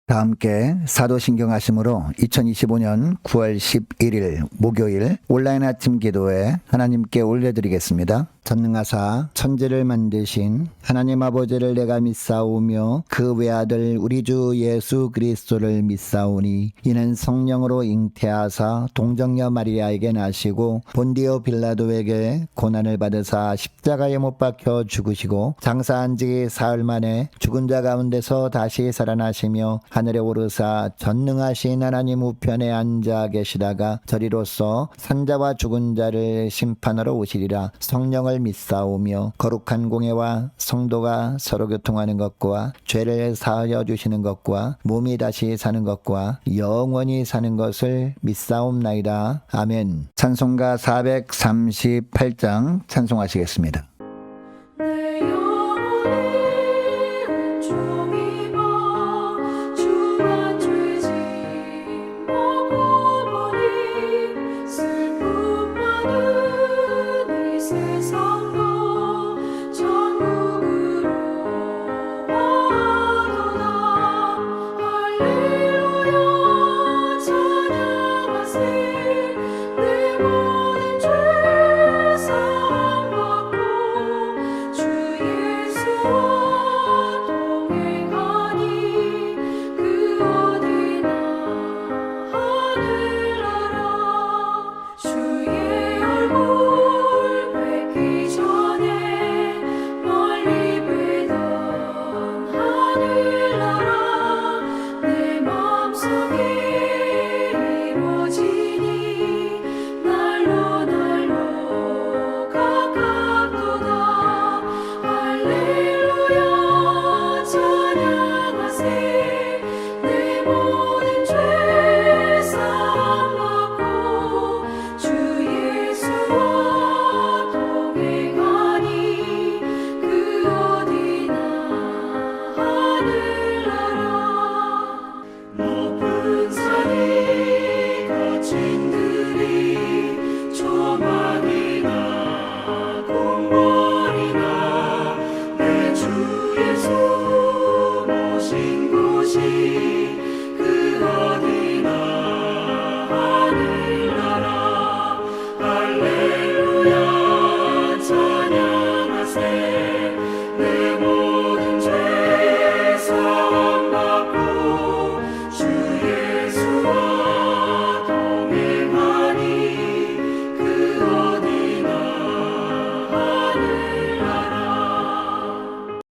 다 함께 사도신경하심으로 2025년 9월 11일 목요일 온라인 아침 기도에 하나님께 올려드리겠습니다. 전능하사 천지를 만드신 하나님 아버지를 내가 믿사오며 그 외아들 우리 주 예수 그리스도를 믿사오니 이는 성령으로 잉태하사 동정녀 마리아에게 나시고 본디오 빌라도에게 고난을 받으사 십자가에 못 박혀 죽으시고 장사한 지 사흘 만에 죽은 자 가운데서 다시 살아나시며 하늘에 오르사 전능하신 하나님 우편에 앉아 계시다가 저리로서 산자와 죽은 자를 심판하러 오시리라. 성령을 믿사오며 거룩한 공예와 성도가 서로 교통하는 것과 죄를 사하여 주시는 것과 몸이 다시 사는 것과 영원히 사는 것을 믿사옵나이다. 아멘. 찬송가 438장 찬송하시겠습니다.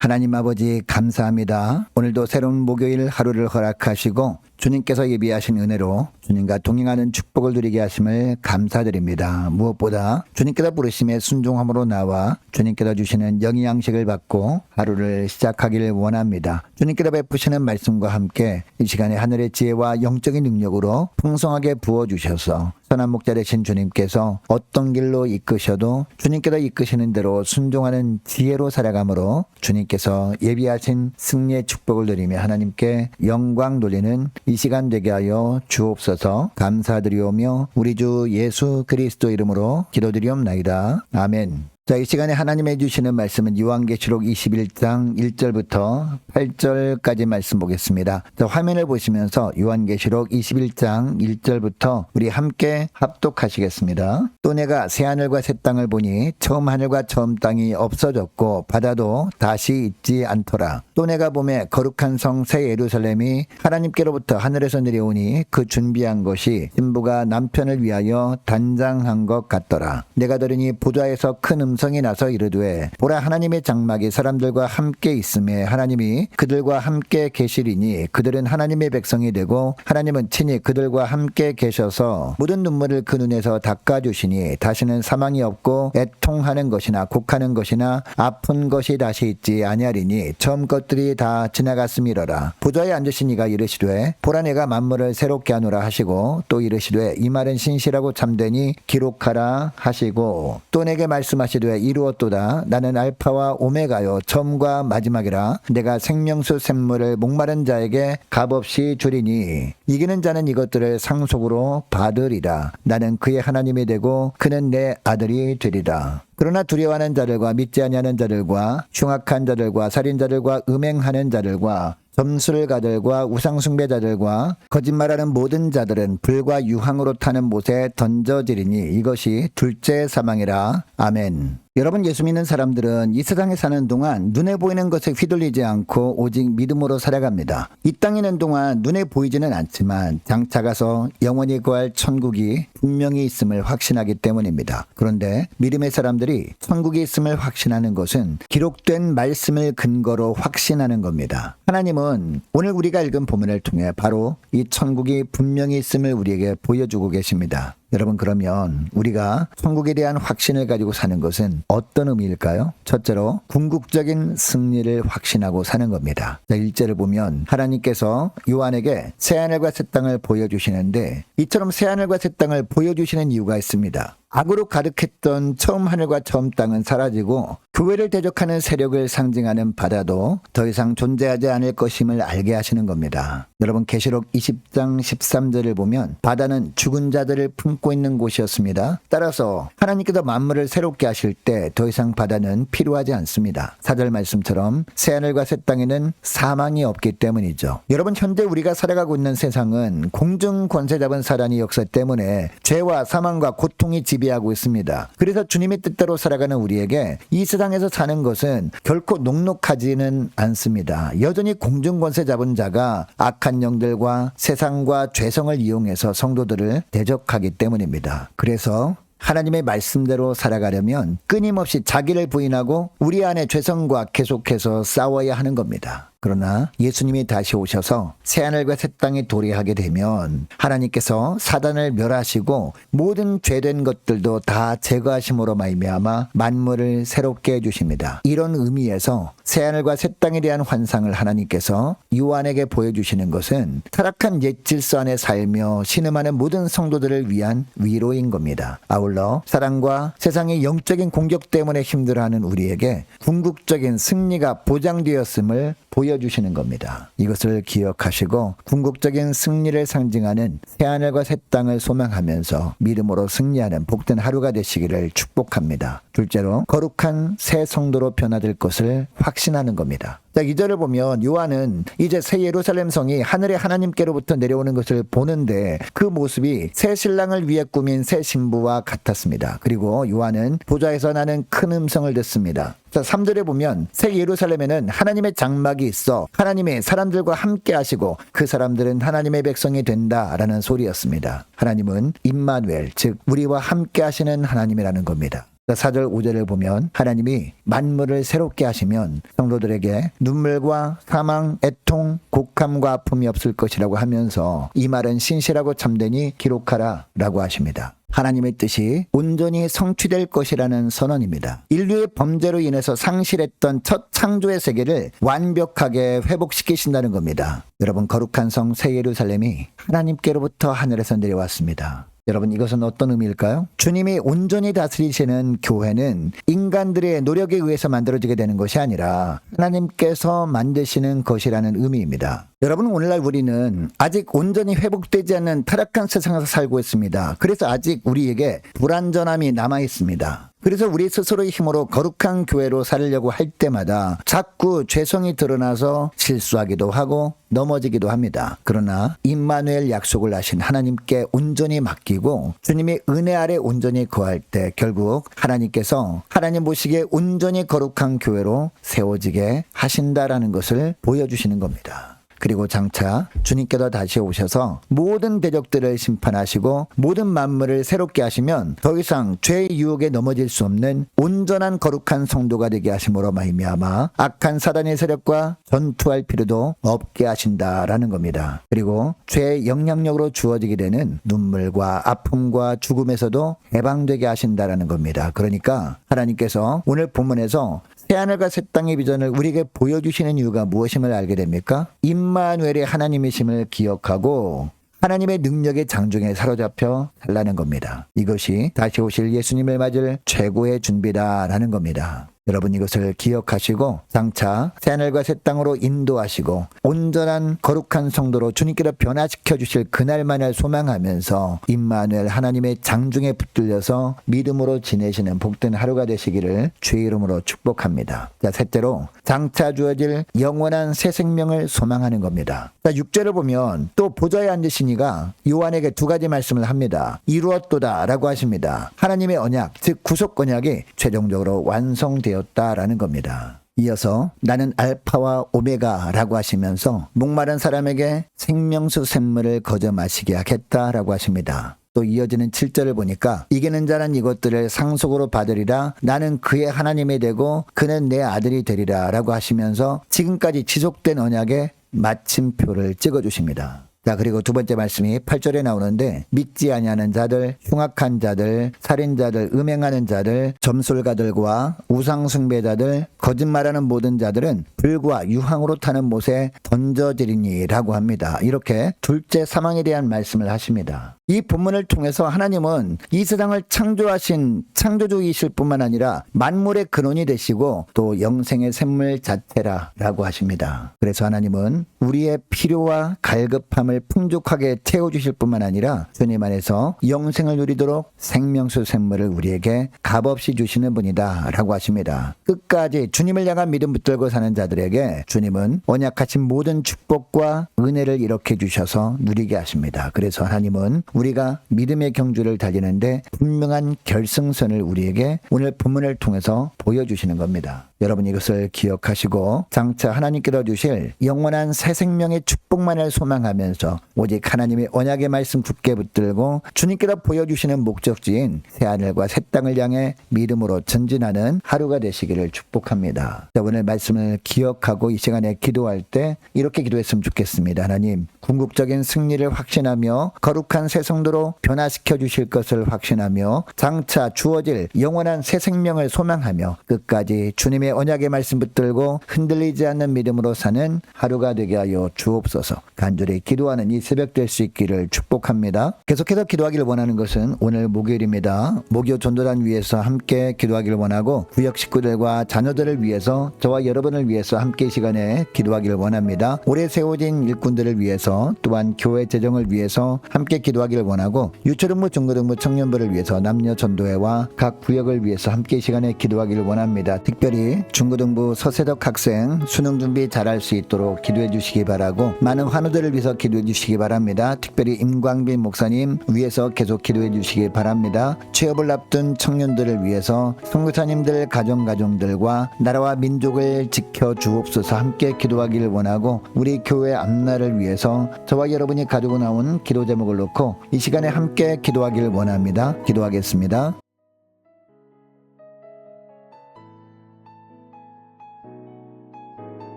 하나님 아버지 감사합니다. 오늘도 새로운 목요일 하루를 허락하시고 주님께서 예비하신 은혜로 주님과 동행하는 축복을 누리게 하심을 감사드립니다. 무엇보다 주님께서 부르심에 순종함으로 나와 주님께서 주시는 영양식을 받고 하루를 시작하기를 원합니다. 주님께서 베푸시는 말씀과 함께 이 시간에 하늘의 지혜와 영적인 능력으로 풍성하게 부어주셔서 선한 목자 되신 주님께서 어떤 길로 이끄셔도 주님께서 이끄시는 대로 순종하는 지혜로 살아가므로 주님께서 예비하신 승리의 축복을 누리며 하나님께 영광 돌리는 이 시간 되게 하여 주옵소서. 감사드리오며 우리 주 예수 그리스도 이름으로 기도드리옵나이다. 아멘. 자, 이 시간에 하나님이 주시는 말씀은 요한계시록 21장 1절부터 8절까지 말씀 보겠습니다. 자, 화면을 보시면서 요한계시록 21장 1절부터 우리 함께 합독하시겠습니다. 또 내가 새 하늘과 새 땅을 보니 처음 하늘과 처음 땅이 없어졌고 바다도 다시 있지 않더라. 또 내가 보매 거룩한 성 새 예루살렘이 하나님께로부터 하늘에서 내려오니 그 준비한 것이 신부가 남편을 위하여 단장한 것 같더라. 내가 들으니 보좌에서 큰 음성이 나서 이르되 보라 하나님의 장막이 사람들과 함께 있음에 하나님이 그들과 함께 계시리니 그들은 하나님의 백성이 되고 하나님은 친히 그들과 함께 계셔서 모든 눈물을 그 눈에서 닦아주시니 다시는 사망이 없고 애통하는 것이나 곡하는 것이나 아픈 것이 다시 있지 아니하리니 처음 것들이 다 지나갔음이로라. 보좌에 앉으신 이가 이르시되 보라 내가 만물을 새롭게 하노라 하시고 또 이르시되 이 말은 신실하고 참되니 기록하라 하시고 또 내게 말씀하시되 이루었도다. 나는 알파와 오메가요 처음과 마지막이라. 내가 생명수 샘물을 목마른 자에게 값없이 주리니 이기는 자는 이것들을 상속으로 받으리라. 나는 그의 하나님이 되고 그는 내 아들이 되리라. 그러나 두려워하는 자들과 믿지 아니하는 자들과 흉악한 자들과 살인자들과 음행하는 자들과 점술가들과 우상숭배자들과 거짓말하는 모든 자들은 불과 유황으로 타는 못에 던져지리니 이것이 둘째 사망이라. 아멘. 여러분, 예수 믿는 사람들은 이 세상에 사는 동안 눈에 보이는 것에 휘둘리지 않고 오직 믿음으로 살아갑니다. 이 땅에 있는 동안 눈에 보이지는 않지만 장차 가서 영원히 거할 천국이 분명히 있음을 확신하기 때문입니다. 그런데 믿음의 사람들이 천국이 있음을 확신하는 것은 기록된 말씀을 근거로 확신하는 겁니다. 하나님은 오늘 우리가 읽은 본문을 통해 바로 이 천국이 분명히 있음을 우리에게 보여주고 계십니다. 여러분, 그러면 우리가 천국에 대한 확신을 가지고 사는 것은 어떤 의미일까요? 첫째로 궁극적인 승리를 확신하고 사는 겁니다. 1절을 보면 하나님께서 요한에게 새하늘과 새 땅을 보여주시는데 이처럼 새하늘과 새 땅을 보여주시는 이유가 있습니다. 악으로 가득했던 처음 하늘과 처음 땅은 사라지고 교회를 대적하는 세력을 상징하는 바다도 더 이상 존재하지 않을 것임을 알게 하시는 겁니다. 여러분, 계시록 20장 13절을 보면 바다는 죽은 자들을 품고 있는 곳이었습니다. 따라서 하나님께서 만물을 새롭게 하실 때 더 이상 바다는 필요하지 않습니다. 4절 말씀처럼 새하늘과 새 땅에는 사망이 없기 때문이죠. 여러분, 현재 우리가 살아가고 있는 세상은 공중 권세 잡은 사단의 역사 때문에 죄와 사망과 고통이 지배하고 있습니다. 그래서 주님의 뜻대로 살아가는 우리에게 이 세상에서 사는 것은 결코 녹록하지는 않습니다. 여전히 공중 권세 잡은 자가 악한 영들과 세상과 죄성을 이용해서 성도들을 대적하기 때문입니다. 그래서 하나님의 말씀대로 살아가려면 끊임없이 자기를 부인하고 우리 안에 죄성과 계속해서 싸워야 하는 겁니다. 그러나 예수님이 다시 오셔서 새하늘과 새 땅이 도래하게 되면 하나님께서 사단을 멸하시고 모든 죄된 것들도 다 제거하심으로 말미암아 만물을 새롭게 해주십니다. 이런 의미에서 새하늘과 새 땅에 대한 환상을 하나님께서 요한에게 보여주시는 것은 타락한 옛 질서 안에 살며 신음하는 모든 성도들을 위한 위로인 겁니다. 아울러 사랑과 세상의 영적인 공격 때문에 힘들어하는 우리에게 궁극적인 승리가 보장되었음을 보여주시는 겁니다. 이것을 기억하시고 궁극적인 승리를 상징하는 새하늘과 새 땅을 소망하면서 믿음으로 승리하는 복된 하루가 되시기를 축복합니다. 둘째로 거룩한 새 성도로 변화될 것을 확신하는 겁니다. 자, 2절을 보면 요한은 이제 새 예루살렘 성이 하늘의 하나님께로부터 내려오는 것을 보는데 그 모습이 새 신랑을 위해 꾸민 새 신부와 같았습니다. 그리고 요한은 보좌에서 나는 큰 음성을 듣습니다. 자, 3절에 보면 새 예루살렘에는 하나님의 장막이 있어 하나님이 사람들과 함께 하시고 그 사람들은 하나님의 백성이 된다라는 소리였습니다. 하나님은 임마누엘, 즉 우리와 함께 하시는 하나님이라는 겁니다. 4절 5절을 보면 하나님이 만물을 새롭게 하시면 성도들에게 눈물과 사망, 애통, 곡함과 아픔이 없을 것이라고 하면서 이 말은 신실하고 참되니 기록하라 라고 하십니다. 하나님의 뜻이 온전히 성취될 것이라는 선언입니다. 인류의 범죄로 인해서 상실했던 첫 창조의 세계를 완벽하게 회복시키신다는 겁니다. 여러분, 거룩한 성 새 예루살렘이 하나님께로부터 하늘에서 내려왔습니다. 여러분, 이것은 어떤 의미일까요? 주님이 온전히 다스리시는 교회는 인간들의 노력에 의해서 만들어지게 되는 것이 아니라 하나님께서 만드시는 것이라는 의미입니다. 여러분, 오늘날 우리는 아직 온전히 회복되지 않는 타락한 세상에서 살고 있습니다. 그래서 아직 우리에게 불완전함이 남아 있습니다. 그래서 우리 스스로의 힘으로 거룩한 교회로 살려고 할 때마다 자꾸 죄성이 드러나서 실수하기도 하고 넘어지기도 합니다. 그러나 임마누엘 약속을 하신 하나님께 온전히 맡기고 주님의 은혜 아래 온전히 거할 때 결국 하나님께서 하나님 보시기에 온전히 거룩한 교회로 세워지게 하신다라는 것을 보여주시는 겁니다. 그리고 장차 주님께서 다시 오셔서 모든 대적들을 심판하시고 모든 만물을 새롭게 하시면 더 이상 죄의 유혹에 넘어질 수 없는 온전한 거룩한 성도가 되게 하심으로 말미암아 악한 사단의 세력과 전투할 필요도 없게 하신다라는 겁니다. 그리고 죄의 영향력으로 주어지게 되는 눈물과 아픔과 죽음에서도 해방되게 하신다라는 겁니다. 그러니까 하나님께서 오늘 본문에서 새하늘과 새 땅의 비전을 우리에게 보여주시는 이유가 무엇임을 알게 됩니까? 임마누엘의 하나님이심을 기억하고 하나님의 능력의 장중에 사로잡혀 달라는 겁니다. 이것이 다시 오실 예수님을 맞을 최고의 준비다라는 겁니다. 여러분 이것을 기억하시고 장차 새하늘과 새 땅으로 인도하시고 온전한 거룩한 성도로 주님께로 변화시켜 주실 그날만을 소망하면서 임마누엘 하나님의 장중에 붙들려서 믿음으로 지내시는 복된 하루가 되시기를 주의 이름으로 축복합니다. 자, 셋째로 장차 주어질 영원한 새 생명을 소망하는 겁니다. 자, 6절을 보면 또 보좌에 앉으시니가 요한에게 두 가지 말씀을 합니다. 이루었도다 라고 하십니다. 하나님의 언약, 즉 구속 언약이 최종적으로 완성되었다라는 겁니다. 이어서 나는 알파와 오메가라고 하시면서 목마른 사람에게 생명수 샘물을 거저 마시게 하겠다라고 하십니다. 또 이어지는 7절을 보니까 이기는 자는 이것들을 상속으로 받으리라. 나는 그의 하나님이 되고 그는 내 아들이 되리라 라고 하시면서 지금까지 지속된 언약의 마침표를 찍어주십니다. 자, 그리고 두 번째 말씀이 8절에 나오는데 믿지 아니하는 자들, 흉악한 자들, 살인자들, 음행하는 자들, 점술가들과 우상숭배자들, 거짓말하는 모든 자들은 불과 유황으로 타는 못에 던져지리니 라고 합니다. 이렇게 둘째 사망에 대한 말씀을 하십니다. 이 본문을 통해서 하나님은 이 세상을 창조하신 창조주이실 뿐만 아니라 만물의 근원이 되시고 또 영생의 샘물 자체라라고 하십니다. 그래서 하나님은 우리의 필요와 갈급함을 풍족하게 채워주실 뿐만 아니라 주님 안에서 영생을 누리도록 생명수 샘물을 우리에게 값없이 주시는 분이다 라고 하십니다. 끝까지 주님을 향한 믿음 붙들고 사는 자들에게 주님은 언약하신 모든 축복과 은혜를 이렇게 주셔서 누리게 하십니다. 그래서 하나님은 우리가 믿음의 경주를 달리는데 분명한 결승선을 우리에게 오늘 본문을 통해서 보여주시는 겁니다. 여러분 이것을 기억하시고 장차 하나님께로 주실 영원한 새 생명의 축복만을 소망하면서 오직 하나님의 언약의 말씀 굳게 붙들고 주님께로 보여주시는 목적지인 새하늘과 새 땅을 향해 믿음으로 전진하는 하루가 되시기를 축복합니다. 자, 오늘 말씀을 기억하고 이 시간에 기도할 때 이렇게 기도했으면 좋겠습니다. 하나님, 궁극적인 승리를 확신하며 거룩한 새 성도로 변화시켜 주실 것을 확신하며 장차 주어질 영원한 새 생명을 소망하며 끝까지 주님의 언약의 말씀 붙들고 흔들리지 않는 믿음으로 사는 하루가 되게 하여 주옵소서. 간절히 기도하는 이 새벽 될 수 있기를 축복합니다. 계속해서 기도하기를 원하는 것은 오늘 목요일입니다. 목요 전도단 위해서 함께 기도하기를 원하고 구역 식구들과 자녀들을 위해서 저와 여러분을 위해서 함께 이 시간에 기도하기를 원합니다. 올해 세워진 일꾼들을 위해서 또한 교회 재정을 위해서 함께 기도하기를 원하고 유초등부 중고등부 청년부를 위해서 남녀 전도회와 각 구역을 위해서 함께 이 시간에 기도하기를 원합니다. 특별히 중고등부 서세덕 학생 수능 준비 잘할 수 있도록 기도해 주시기 바라고 많은 환우들을 위해서 기도해 주시기 바랍니다. 특별히 임광빈 목사님 위해서 계속 기도해 주시기 바랍니다. 취업을 앞둔 청년들을 위해서 선교사님들 가정들과 나라와 민족을 지켜 주옵소서. 함께 기도하기를 원하고 우리 교회 앞날을 위해서 저와 여러분이 가지고 나온 기도 제목을 놓고 이 시간에 함께 기도하기를 원합니다. 기도하겠습니다.